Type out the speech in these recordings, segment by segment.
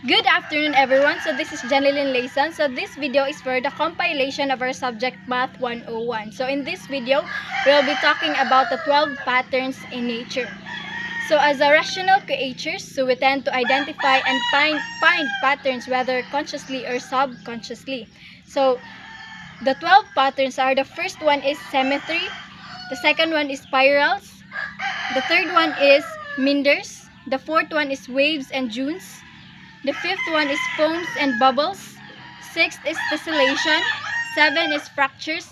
Good afternoon everyone. So this is Janilyn Layson. So this video is for the compilation of our subject Math 101. So in this video, we'll be talking about the 12 patterns in nature. So as a rational creatures, so we tend to identify and find patterns whether consciously or subconsciously. So the 12 patterns are: the first one is symmetry, the second one is spirals, the third one is meanders, the fourth one is waves and dunes, the fifth one is foams and bubbles. Sixth is tessellation. Seven is fractures.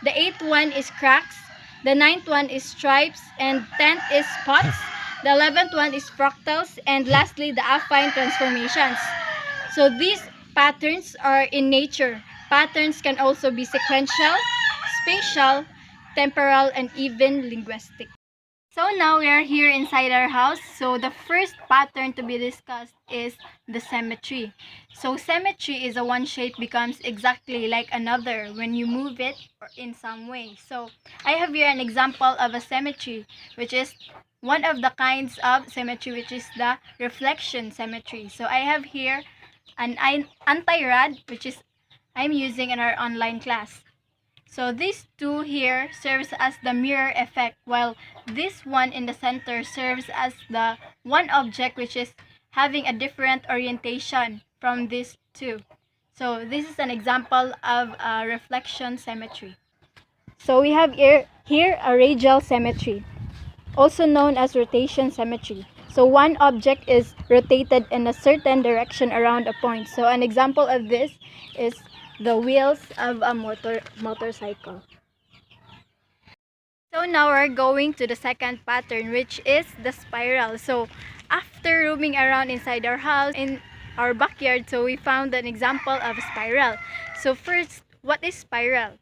The eighth one is cracks. The ninth one is stripes. And 10th is spots. The 11th one is fractals. And lastly, the affine transformations. So these patterns are in nature. Patterns can also be sequential, spatial, temporal, and even linguistic. So now we are here inside our house. So the first pattern to be discussed is the symmetry. So symmetry is a one shape becomes exactly like another when you move it or in some way. So I have here an example of a symmetry, which is one of the kinds of symmetry, which is the reflection symmetry. So I have here an anti-rad, which is I'm using in our online class. So these two here serves as the mirror effect, while this one in the center serves as the one object which is having a different orientation from these two. So this is an example of a reflection symmetry. So we have here a radial symmetry, also known as rotation symmetry. So one object is rotated in a certain direction around a point. So an example of this is the wheels of a motorcycle. So now we're going to the second pattern, which is the spiral. So after roaming around inside our house, in our backyard, so we found an example of a spiral. So first, what is spiral?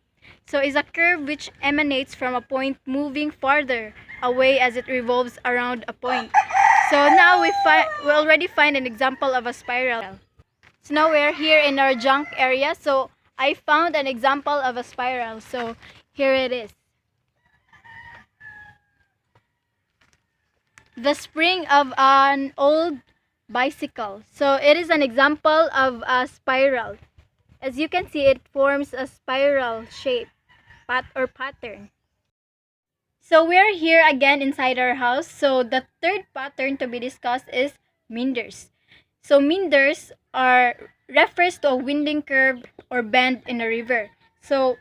So it's a curve which emanates from a point moving farther away as it revolves around a point. So now we already find an example of a spiral. So now we're here in our junk area. So I found an example of a spiral. So here it is. The spring of an old bicycle. So it is an example of a spiral. As you can see, it forms a spiral shape pattern. So we're here again inside our house. So the third pattern to be discussed is meanders. So meanders refers to a winding curve or bend in a river. So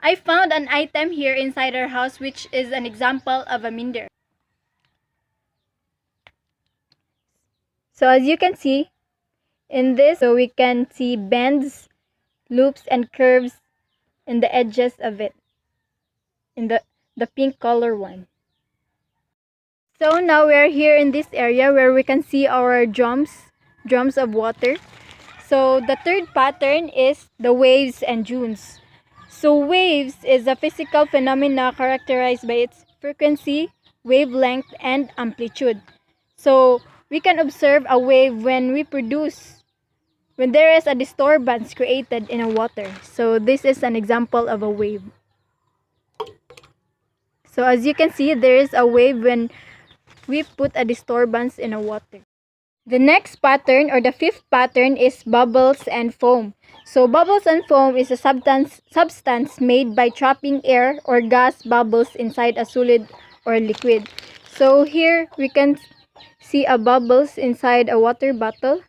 I found an item here inside our house which is an example of a meander. So as you can see in this, so we can see bends, loops, and curves in the edges of it, in the pink color one. So now we're here in this area where we can see our drums of water. So the third pattern is the waves and dunes. So waves is a physical phenomena characterized by its frequency, wavelength, and amplitude. So we can observe a wave when there is a disturbance created in a water. So this is an example of a wave. So as you can see, there is a wave when we put a disturbance in a water. The next pattern, or the fifth pattern, is bubbles and foam. So bubbles and foam is a substance made by trapping air or gas bubbles inside a solid or liquid. So here we can see a bubbles inside a water bottle.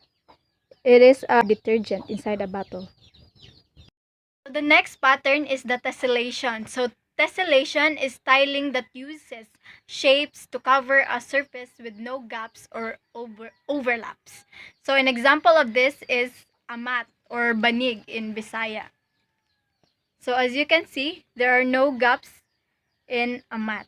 It is a detergent inside a bottle. The next pattern is the tessellation. So tessellation is tiling that uses shapes to cover a surface with no gaps or overlaps. So an example of this is a mat or banig in Bisaya. So as you can see, there are no gaps in a mat.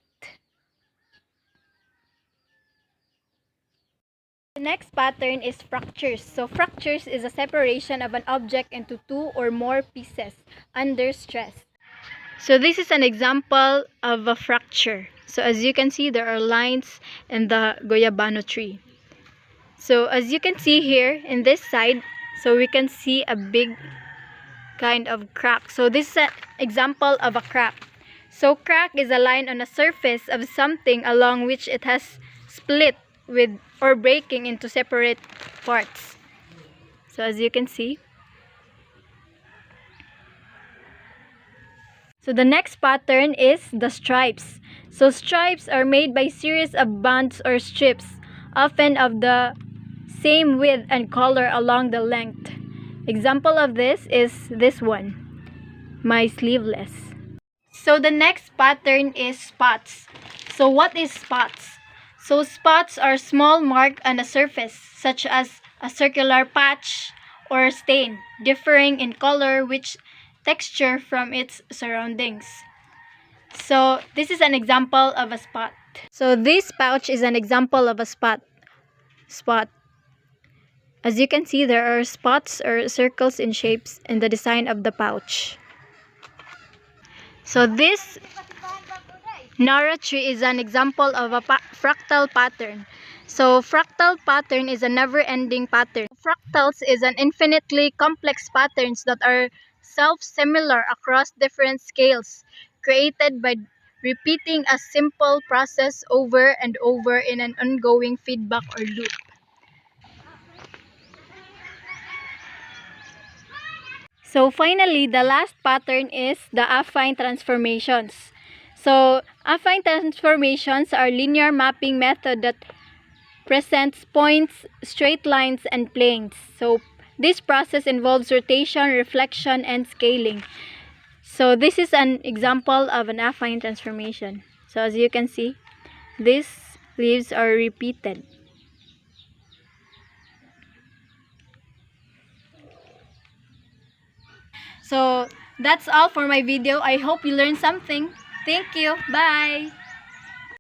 The next pattern is fractures. So fractures is a separation of an object into two or more pieces under stress. So this is an example of a fracture. So as you can see, there are lines in the goyabano tree. So as you can see here in this side, so we can see a big kind of crack. So this is an example of a crack. So crack is a line on a surface of something along which it has split with or breaking into separate parts. So as you can see. So the next pattern is the stripes. So stripes are made by series of bands or strips, often of the same width and color along the length. Example of this is this one, my sleeveless. So the next pattern is spots. So what is spots? So spots are small mark on a surface, such as a circular patch or stain, differing in color which texture from its surroundings. So this is an example of a spot. So this pouch is an example of a spot. As you can see, there are spots or circles in shapes in the design of the pouch. So this Nara tree is an example of a fractal pattern. So fractal pattern is a never-ending pattern. Fractals is an infinitely complex patterns that are self-similar across different scales, created by repeating a simple process over and over in an ongoing feedback or loop. So finally, the last pattern is the affine transformations. So affine transformations are linear mapping method that presents points, straight lines, and planes. So this process involves rotation, reflection, and scaling. So this is an example of an affine transformation. So as you can see, these leaves are repeated. So that's all for my video. I hope you learned something. Thank you. Bye.